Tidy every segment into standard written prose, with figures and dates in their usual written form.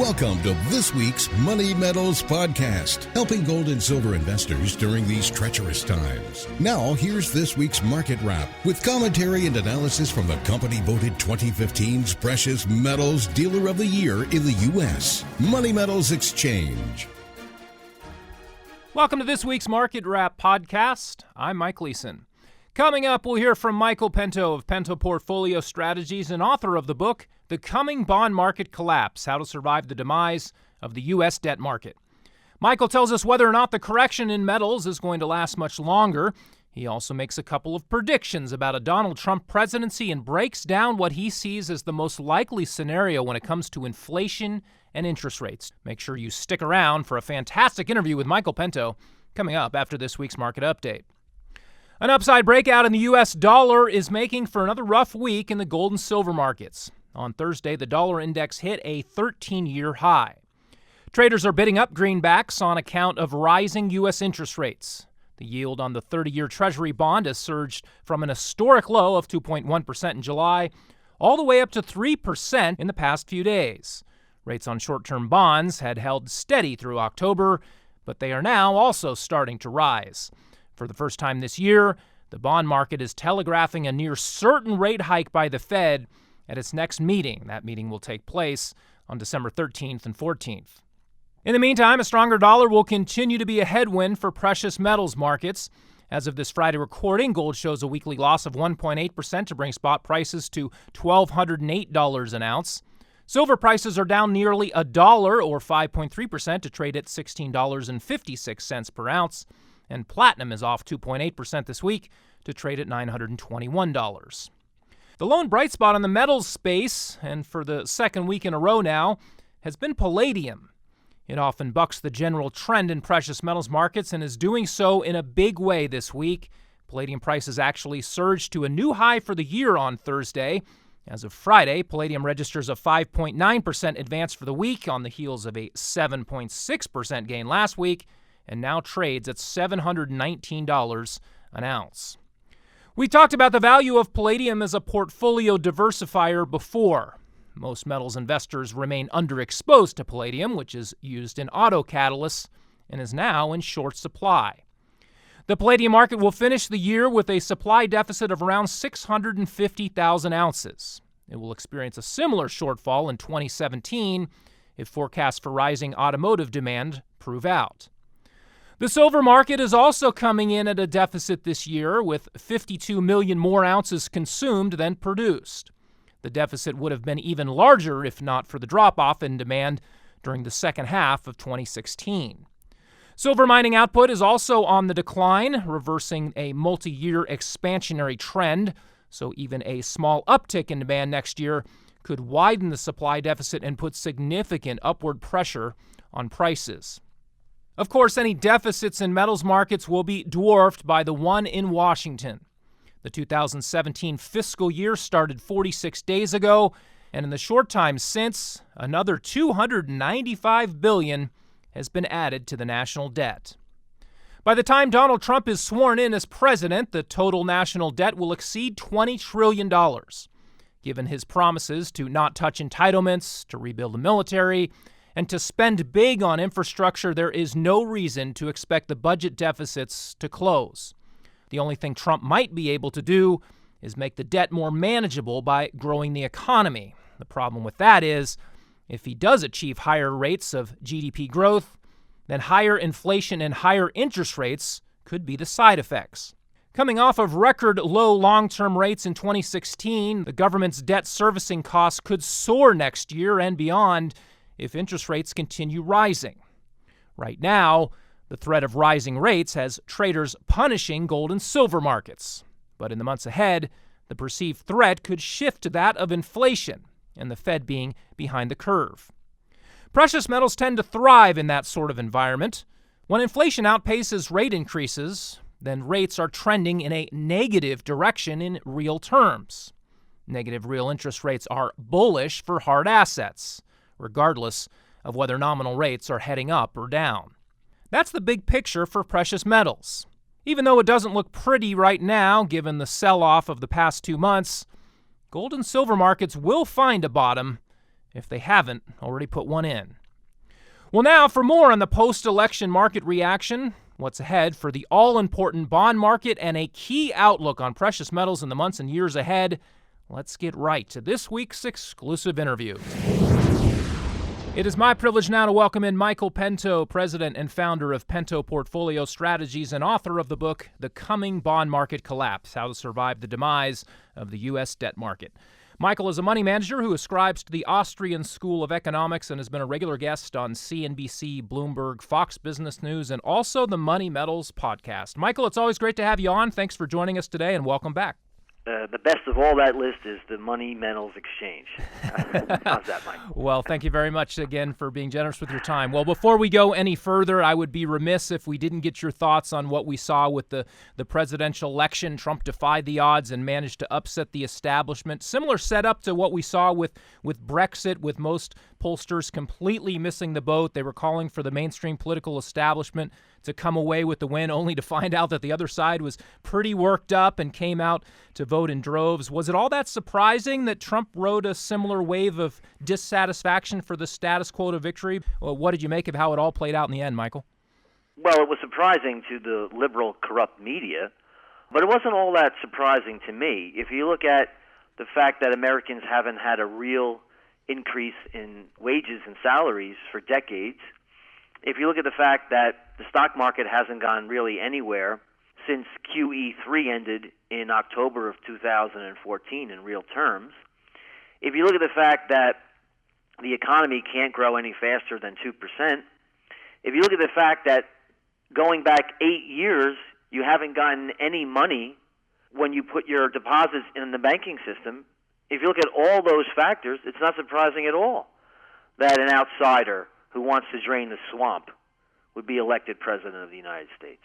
Welcome to this week's Money Metals podcast, helping gold and silver investors during these treacherous times. Now, here's this week's market wrap with commentary and analysis from the company voted 2015's Precious Metals Dealer of the Year in the U.S., Money Metals Exchange. Welcome to this week's Market Wrap podcast. I'm Mike Leeson. Coming up, we'll hear from Michael Pento of Pento Portfolio Strategies and author of the book, The Coming Bond Market Collapse, How to Survive the Demise of the U.S. Debt Market. Michael tells us whether or not the correction in metals is going to last much longer. He also makes a couple of predictions about a Donald Trump presidency and breaks down what he sees as the most likely scenario when it comes to inflation and interest rates. Make sure you stick around for a fantastic interview with Michael Pento coming up after this week's market update. An upside breakout in the U.S. dollar is making for another rough week in the gold and silver markets. On Thursday, the dollar index hit a 13-year high. Traders are bidding up greenbacks on account of rising U.S. interest rates. The yield on the 30-year Treasury bond has surged from an historic low of 2.1% in July all the way up to 3% in the past few days. Rates on short-term bonds had held steady through October, but they are now also starting to rise. For the first time this year, the bond market is telegraphing a near certain rate hike by the Fed at its next meeting. That meeting will take place on December 13th and 14th. In the meantime, a stronger dollar will continue to be a headwind for precious metals markets. As of this Friday recording, gold shows a weekly loss of 1.8% to bring spot prices to $1,208 an ounce. Silver prices are down nearly $1 or 5.3% to trade at $16.56 per ounce. And platinum is off 2.8% this week to trade at $921. The lone bright spot in the metals space, and for the second week in a row now, has been palladium. It often bucks the general trend in precious metals markets and is doing so in a big way this week. Palladium prices actually surged to a new high for the year on Thursday. As of Friday, palladium registers a 5.9% advance for the week on the heels of a 7.6% gain last week, and now trades at $719 an ounce. We talked about the value of palladium as a portfolio diversifier before. Most metals investors remain underexposed to palladium, which is used in auto catalysts and is now in short supply. The palladium market will finish the year with a supply deficit of around 650,000 ounces. It will experience a similar shortfall in 2017 if forecasts for rising automotive demand prove out. The silver market is also coming in at a deficit this year, with 52 million more ounces consumed than produced. The deficit would have been even larger if not for the drop-off in demand during the second half of 2016. Silver mining output is also on the decline, reversing a multi-year expansionary trend, so even a small uptick in demand next year could widen the supply deficit and put significant upward pressure on prices. Of course, any deficits in metals markets will be dwarfed by the one in Washington. The 2017 fiscal year started 46 days ago, and in the short time since, another $295 billion has been added to the national debt. By the time Donald Trump is sworn in as president, the total national debt will exceed $20 trillion. Given his promises to not touch entitlements, to rebuild the military, and to spend big on infrastructure, there is no reason to expect the budget deficits to close. The only thing Trump might be able to do is make the debt more manageable by growing the economy. The problem with that is, if he does achieve higher rates of GDP growth, then higher inflation and higher interest rates could be the side effects. Coming off of record low long-term rates in 2016, the government's debt servicing costs could soar next year and beyond if interest rates continue rising. Right now, the threat of rising rates has traders punishing gold and silver markets. But in the months ahead, the perceived threat could shift to that of inflation and the Fed being behind the curve. Precious metals tend to thrive in that sort of environment. When inflation outpaces rate increases, then rates are trending in a negative direction in real terms. Negative real interest rates are bullish for hard assets, regardless of whether nominal rates are heading up or down. That's the big picture for precious metals. Even though it doesn't look pretty right now, given the sell-off of the past 2 months, gold and silver markets will find a bottom if they haven't already put one in. Well, now for more on the post-election market reaction, what's ahead for the all-important bond market, and a key outlook on precious metals in the months and years ahead, let's get right to this week's exclusive interview. It is my privilege now to welcome in Michael Pento, president and founder of Pento Portfolio Strategies and author of the book, The Coming Bond Market Collapse, How to Survive the Demise of the U.S. Debt Market. Michael is a money manager who ascribes to the Austrian School of Economics and has been a regular guest on CNBC, Bloomberg, Fox Business News, and also the Money Metals podcast. Michael, it's always great to have you on. Thanks for joining us today, and welcome back. The best of all that list is the Money Metals Exchange. How's that, Mike? Well, thank you very much again for being generous with your time. Well, before we go any further, I would be remiss if we didn't get your thoughts on what we saw with the presidential election. Trump defied the odds and managed to upset the establishment. Similar setup to what we saw with Brexit, with most pollsters completely missing the boat. They were calling for the mainstream political establishment to come away with the win, only to find out that the other side was pretty worked up and came out to vote in droves. Was it all that surprising that Trump rode a similar wave of dissatisfaction for the status quo to victory? Well, what did you make of how it all played out in the end, Michael? Well, it was surprising to the liberal, corrupt media, but it wasn't all that surprising to me. If you look at the fact that Americans haven't had a real increase in wages and salaries for decades, if you look at the fact that the stock market hasn't gone really anywhere since QE3 ended in October of 2014 in real terms, if you look at the fact that the economy can't grow any faster than 2%, if you look at the fact that going back 8 years, you haven't gotten any money when you put your deposits in the banking system, if you look at all those factors, it's not surprising at all that an outsider who wants to drain the swamp would be elected president of the United States.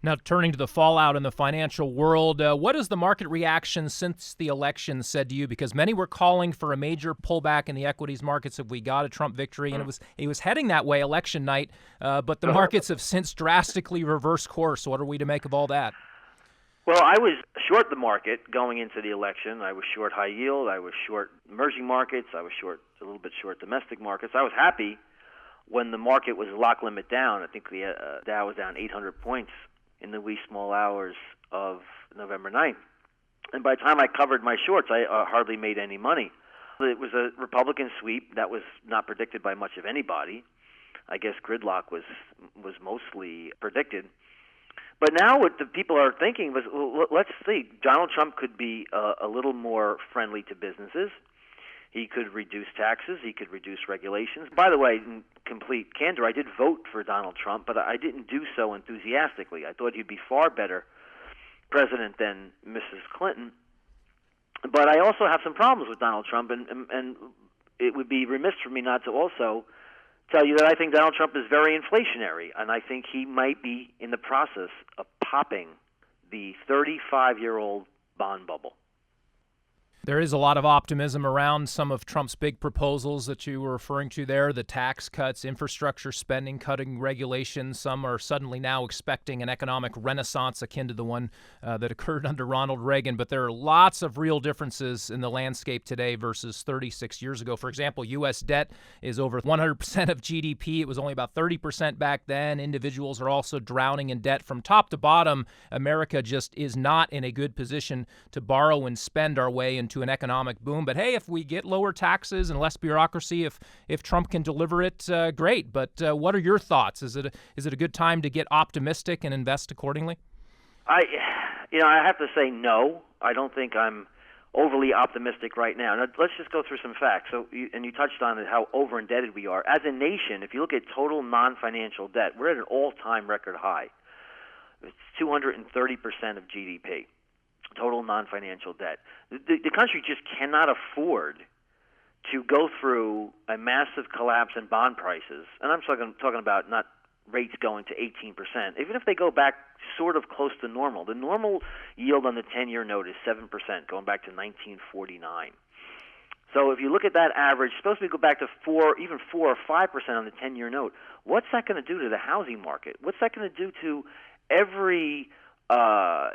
Now, turning to the fallout in the financial world, what has the market reaction since the election said to you? Because many were calling for a major pullback in the equities markets if we got a Trump victory, and it was heading that way election night, but the markets have since drastically reversed course. What are we to make of all that? Well, I was short the market going into the election. I was short high yield. I was short emerging markets. I was a little bit short domestic markets. I was happy when the market was lock limit down. I think the Dow was down 800 points in the wee small hours of November 9th. And by the time I covered my shorts, I hardly made any money. It was a Republican sweep that was not predicted by much of anybody. I guess gridlock was mostly predicted. But now what the people are thinking was, well, let's see, Donald Trump could be a little more friendly to businesses. He could reduce taxes. He could reduce regulations. By the way, in complete candor, I did vote for Donald Trump, but I didn't do so enthusiastically. I thought he'd be far better president than Mrs. Clinton. But I also have some problems with Donald Trump, and it would be remiss for me not to also tell you that I think Donald Trump is very inflationary, and I think he might be in the process of popping the 35-year-old bond bubble. There is a lot of optimism around some of Trump's big proposals that you were referring to there, the tax cuts, infrastructure spending, cutting regulations. Some are suddenly now expecting an economic renaissance akin to the one that occurred under Ronald Reagan. But there are lots of real differences in the landscape today versus 36 years ago. For example, U.S. debt is over 100% of GDP. It was only about 30% back then. Individuals are also drowning in debt. From top to bottom, America just is not in a good position to borrow and spend our way into an economic boom. But hey, if we get lower taxes and less bureaucracy, if Trump can deliver it, great. But what are your thoughts? Is it a good time to get optimistic and invest accordingly? I have to say no. I don't think I'm overly optimistic right now. Now, let's just go through some facts. So, you touched on it, how over-indebted we are. As a nation, if you look at total non-financial debt, we're at an all-time record high. It's 230% of GDP. Total non-financial debt. The country just cannot afford to go through a massive collapse in bond prices. And I'm talking about not rates going to 18%. Even if they go back sort of close to normal. The normal yield on the 10-year note is 7%, going back to 1949. So if you look at that average, supposed to go back to 4 or 5% on the 10-year note. What's that going to do to the housing market? What's that going to do to every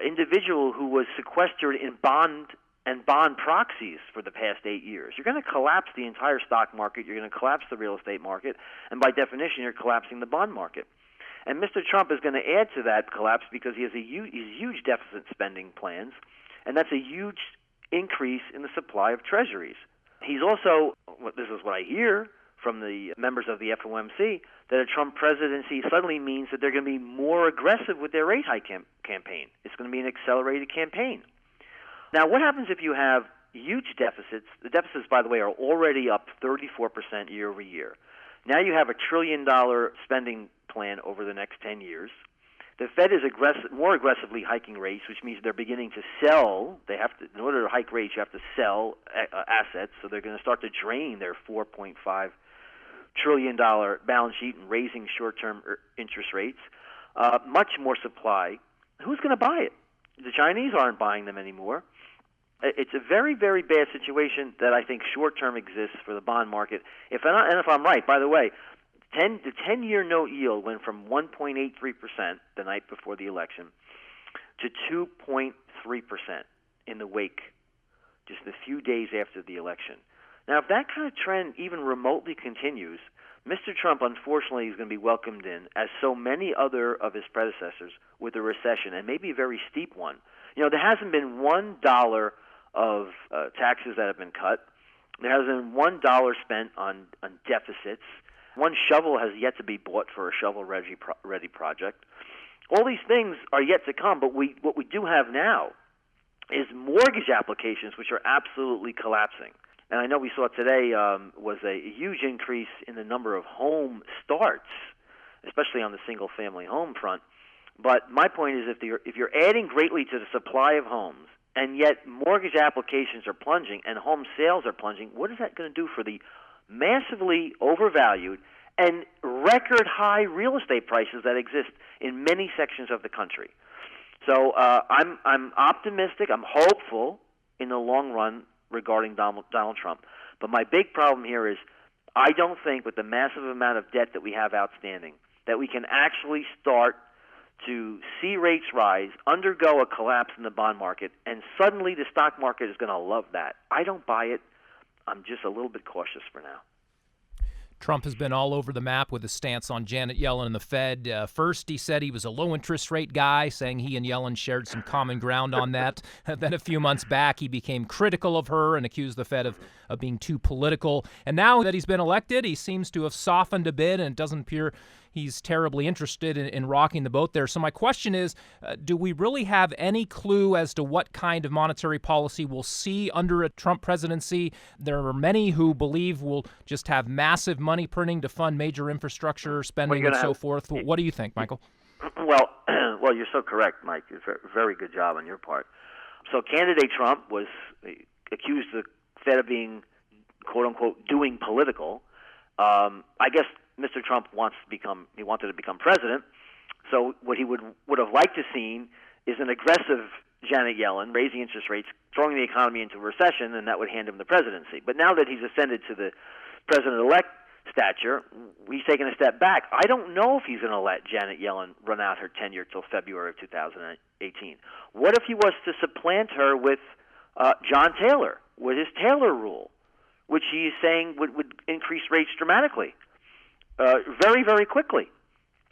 individual who was sequestered in bond and bond proxies for the past 8 years. You're going to collapse the entire stock market. You're going to collapse the real estate market. And by definition, you're collapsing the bond market. And Mr. Trump is going to add to that collapse because he has huge deficit spending plans, and that's a huge increase in the supply of treasuries. He's also, this is what I hear from the members of the FOMC, that a Trump presidency suddenly means that they're going to be more aggressive with their rate hike campaign. It's going to be an accelerated campaign. Now, what happens if you have huge deficits? The deficits, by the way, are already up 34% year over year. Now you have $1 trillion spending plan over the next 10 years. The Fed is more aggressively hiking rates, which means they're beginning to sell. They have to, in order to hike rates, you have to sell assets. So they're going to start to drain their $4.5 trillion balance sheet and raising short-term interest rates. Much more supply. Who's going to buy it? The Chinese aren't buying them anymore. It's a very, very bad situation that I think short-term exists for the bond market. If I'm right, by the way, the 10-year note yield went from 1.83% the night before the election to 2.3% in the wake, just a few days after the election. Now, if that kind of trend even remotely continues, Mr. Trump, unfortunately, is going to be welcomed in, as so many other of his predecessors, with a recession, and maybe a very steep one. You know, there hasn't been $1 of taxes that have been cut. There hasn't been $1 spent on deficits. One shovel has yet to be bought for a shovel-ready project. All these things are yet to come, but what we do have now is mortgage applications, which are absolutely collapsing. And I know we saw today was a huge increase in the number of home starts, especially on the single-family home front. But my point is, if you're adding greatly to the supply of homes, and yet mortgage applications are plunging and home sales are plunging, what is that going to do for the massively overvalued and record-high real estate prices that exist in many sections of the country? So I'm optimistic. I'm hopeful in the long run regarding Donald Trump. But my big problem here is I don't think with the massive amount of debt that we have outstanding that we can actually start to see rates rise, undergo a collapse in the bond market, and suddenly the stock market is going to love that. I don't buy it. I'm just a little bit cautious for now. Trump has been all over the map with his stance on Janet Yellen and the Fed. First, he said he was a low-interest rate guy, saying he and Yellen shared some common ground on that. Then a few months back, he became critical of her and accused the Fed of being too political. And now that he's been elected, he seems to have softened a bit, and it doesn't appear he's terribly interested in rocking the boat there. So my question is, do we really have any clue as to what kind of monetary policy we'll see under a Trump presidency? There are many who believe we'll just have massive money printing to fund major infrastructure spending and so forth. What do you think, Michael? Well, you're so correct, Mike. Very good job on your part. So candidate Trump was accused the Fed of being, quote-unquote, doing political. I guess Mr. Trump wanted to become president. So what he would have liked to seen is an aggressive Janet Yellen raising interest rates, throwing the economy into a recession, and that would hand him the presidency. But now that he's ascended to the president-elect stature, he's taken a step back. I don't know if he's going to let Janet Yellen run out her tenure till February of 2018. What if he was to supplant her with John Taylor, with his Taylor rule, which he's saying would increase rates dramatically? Very, very quickly,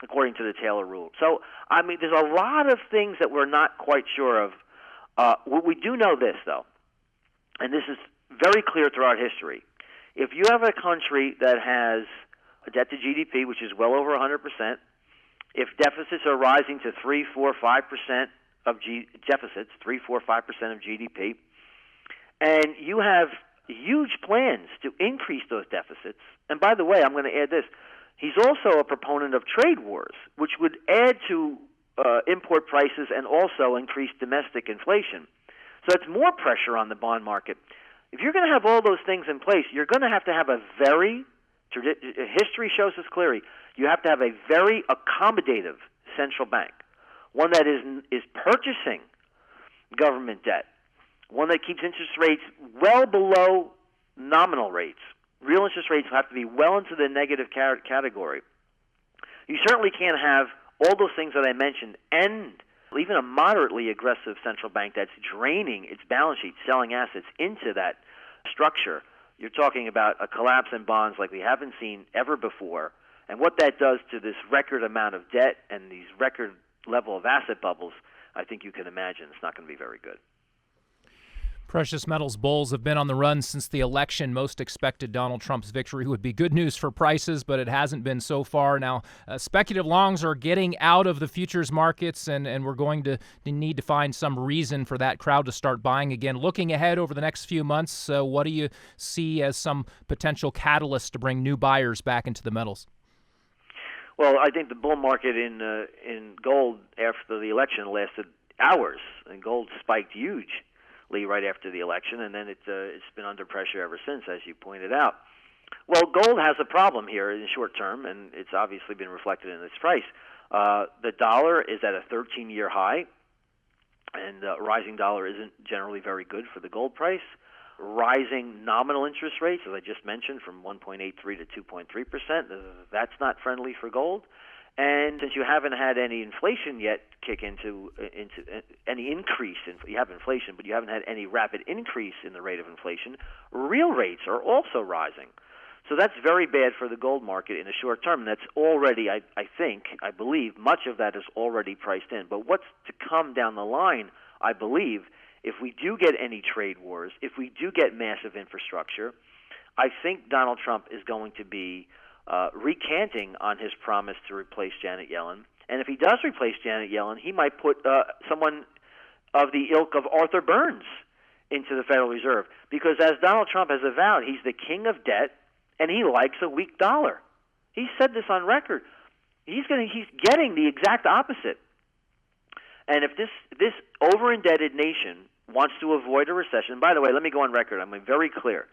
according to the Taylor rule. So, I mean, there's a lot of things that we're not quite sure of. We do know this, though, and this is very clear throughout history. If you have a country that has a debt to GDP, which is well over 100%, if deficits are rising to 3, 4, 5% of deficits, 3, 4, 5% of GDP, and you have huge plans to increase those deficits, and by the way, I'm going to add this, he's also a proponent of trade wars, which would add to import prices and also increase domestic inflation. So it's more pressure on the bond market. If you're going to have all those things in place, you're going to have a very, history shows this clearly, you have to have a very accommodative central bank, one that is purchasing government debt, one that keeps interest rates well below nominal rates. Real interest rates have to be well into the negative category. You certainly can't have all those things that I mentioned and even a moderately aggressive central bank that's draining its balance sheet, selling assets into that structure, you're talking about a collapse in bonds like we haven't seen ever before. And what that does to this record amount of debt and these record level of asset bubbles, I think you can imagine it's not going to be very good. Precious metals bulls have been on the run since the election. Most expected Donald Trump's victory would be good news for prices, but it hasn't been so far. Now, speculative longs are getting out of the futures markets, and we're going to need to find some reason for that crowd to start buying again. Looking ahead over the next few months, what do you see as some potential catalyst to bring new buyers back into the metals? Well, I think the bull market in gold after the election lasted hours, and gold spiked hugely right after the election, and then it's been under pressure ever since, as you pointed out. Well, gold has a problem here in the short term, and it's obviously been reflected in its price. The dollar is at a 13-year high, and a rising dollar isn't generally very good for the gold price. Rising nominal interest rates, as I just mentioned, from 1.83 to 2.3%, that's not friendly for gold. And since you haven't had any inflation yet kick into any increase you have inflation, but you haven't had any rapid increase in the rate of inflation, real rates are also rising. So that's very bad for the gold market in the short term. And that's already, I believe, much of that is already priced in. But what's to come down the line, I believe, if we do get any trade wars, if we do get massive infrastructure, I think Donald Trump is going to be recanting on his promise to replace Janet Yellen. And if he does replace Janet Yellen, he might put someone of the ilk of Arthur Burns into the Federal Reserve. Because as Donald Trump has avowed, he's the king of debt, and he likes a weak dollar. He said this on record. He's getting the exact opposite. And if this over-indebted nation wants to avoid a recession, by the way, let me go on record. I'm very clear.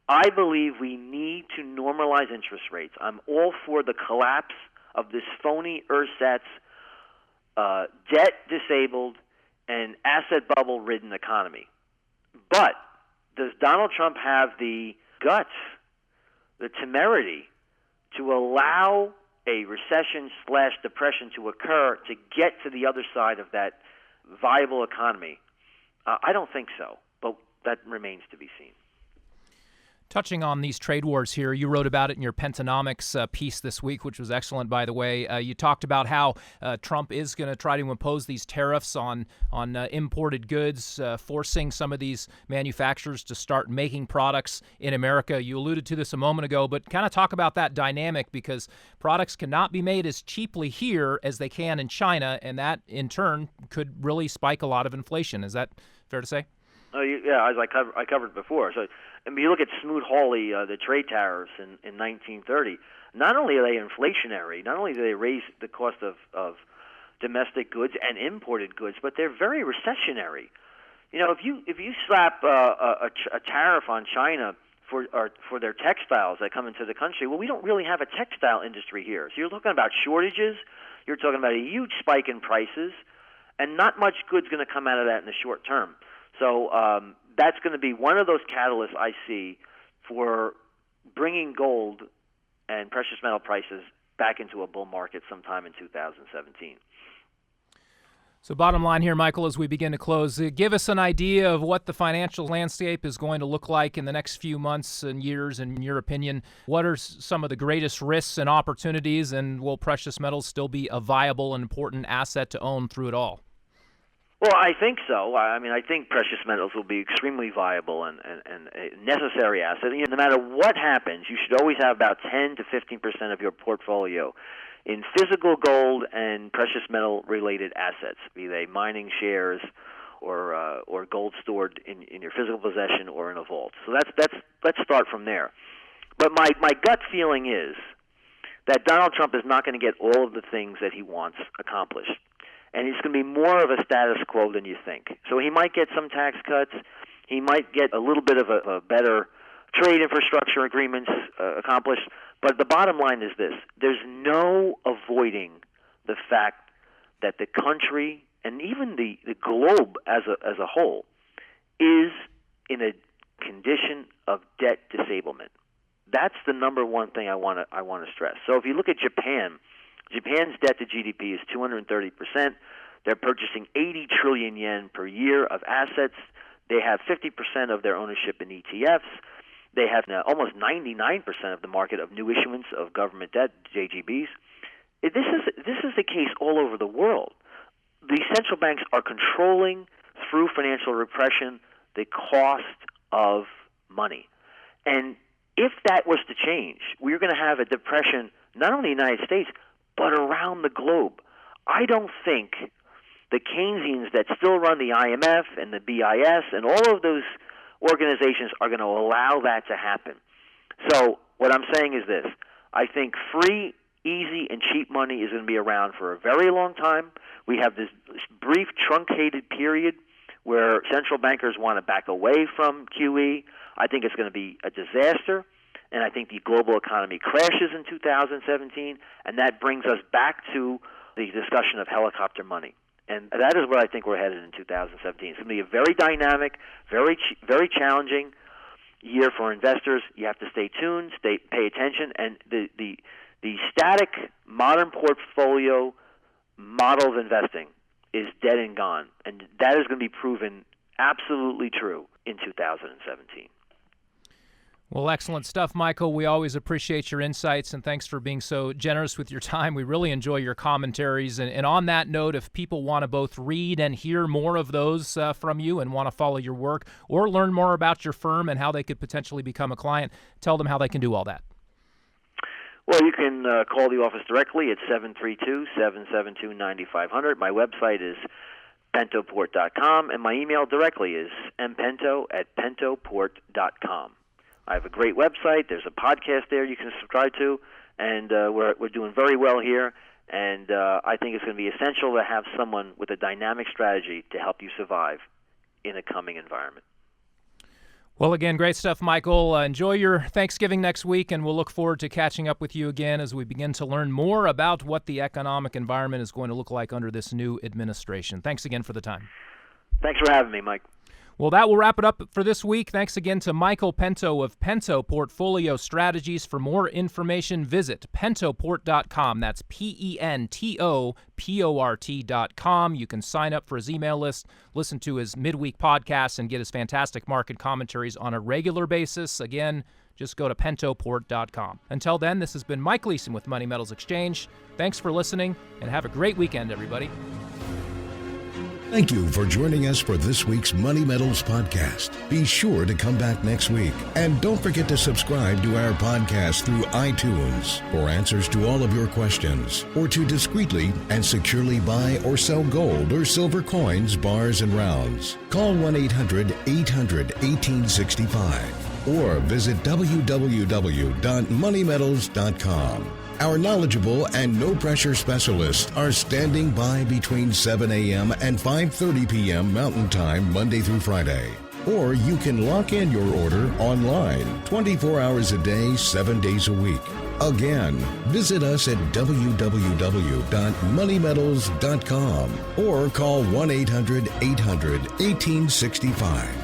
I believe we need to normalize interest rates. I'm all for the collapse of this phony ersatz, debt-disabled, and asset bubble-ridden economy. But does Donald Trump have the guts, the temerity, to allow a recession/depression to occur to get to the other side of that viable economy? I don't think so, but that remains to be seen. Touching on these trade wars here, you wrote about it in your Pentonomics piece this week, which was excellent, by the way. You talked about how Trump is going to try to impose these tariffs on imported goods, forcing some of these manufacturers to start making products in America. You alluded to this a moment ago, but kind of talk about that dynamic, because products cannot be made as cheaply here as they can in China, and that, in turn, could really spike a lot of inflation. Is that fair to say? Yeah, as I covered before. So, I mean, you look at Smoot-Hawley, the trade tariffs in 1930. Not only are they inflationary, not only do they raise the cost of domestic goods and imported goods, but they're very recessionary. You know, if you slap a tariff on China for their textiles that come into the country, well, we don't really have a textile industry here. So you're talking about shortages. You're talking about a huge spike in prices, and not much good's going to come out of that in the short term. So that's going to be one of those catalysts I see for bringing gold and precious metal prices back into a bull market sometime in 2017. So bottom line here, Michael, as we begin to close, give us an idea of what the financial landscape is going to look like in the next few months and years, in your opinion. What are some of the greatest risks and opportunities, and will precious metals still be a viable and important asset to own through it all? Well, I think so. I mean, I think precious metals will be extremely viable and a necessary asset. You know, no matter what happens, you should always have about 10 to 15% of your portfolio in physical gold and precious metal-related assets, be they mining shares or gold stored in your physical possession or in a vault. So let's start from there. But my gut feeling is that Donald Trump is not going to get all of the things that he wants accomplished. And it's going to be more of a status quo than you think. So he might get some tax cuts. He might get a little bit of a better trade infrastructure agreements accomplished. But the bottom line is this. There's no avoiding the fact that the country and even the globe as a whole is in a condition of debt disablement. That's the number one thing I want to stress. So if you look at Japan, Japan's debt to GDP is 230%. They're purchasing 80 trillion yen per year of assets. They have 50% of their ownership in ETFs. They have now almost 99% of the market of new issuance of government debt, JGBs. This is the case all over the world. The central banks are controlling, through financial repression, the cost of money. And if that was to change, we're going to have a depression not only in the United States, but around the globe. I don't think the Keynesians that still run the IMF and the BIS and all of those organizations are going to allow that to happen. So what I'm saying is this. I think free, easy, and cheap money is going to be around for a very long time. We have this brief, truncated period where central bankers want to back away from QE. I think it's going to be a disaster, and I think the global economy crashes in 2017, and that brings us back to the discussion of helicopter money. And that is where I think we're headed in 2017. It's going to be a very dynamic, very challenging year for investors. You have to stay tuned, pay attention, and the static modern portfolio model of investing is dead and gone, and that is going to be proven absolutely true in 2017. Well, excellent stuff, Michael. We always appreciate your insights, and thanks for being so generous with your time. We really enjoy your commentaries. And on that note, if people want to both read and hear more of those from you and want to follow your work or learn more about your firm and how they could potentially become a client, tell them how they can do all that. Well, you can call the office directly at 732-772-9500. My website is pentoport.com, and my email directly is mpento@pentoport.com. I have a great website. There's a podcast there you can subscribe to, and we're doing very well here. And I think it's going to be essential to have someone with a dynamic strategy to help you survive in a coming environment. Well, again, great stuff, Michael. Enjoy your Thanksgiving next week, and we'll look forward to catching up with you again as we begin to learn more about what the economic environment is going to look like under this new administration. Thanks again for the time. Thanks for having me, Mike. Well, that will wrap it up for this week. Thanks again to Michael Pento of Pento Portfolio Strategies. For more information, visit pentoport.com. That's pentoport.com. You can sign up for his email list, listen to his midweek podcasts, and get his fantastic market commentaries on a regular basis. Again, just go to pentoport.com. Until then, this has been Mike Leeson with Money Metals Exchange. Thanks for listening, and have a great weekend, everybody. Thank you for joining us for this week's Money Metals podcast. Be sure to come back next week. And don't forget to subscribe to our podcast through iTunes for answers to all of your questions, or to discreetly and securely buy or sell gold or silver coins, bars, and rounds. Call 1-800-800-1865 or visit www.moneymetals.com. Our knowledgeable and no-pressure specialists are standing by between 7 a.m. and 5:30 p.m. Mountain Time, Monday through Friday. Or you can lock in your order online 24 hours a day, 7 days a week. Again, visit us at www.moneymetals.com or call 1-800-800-1865.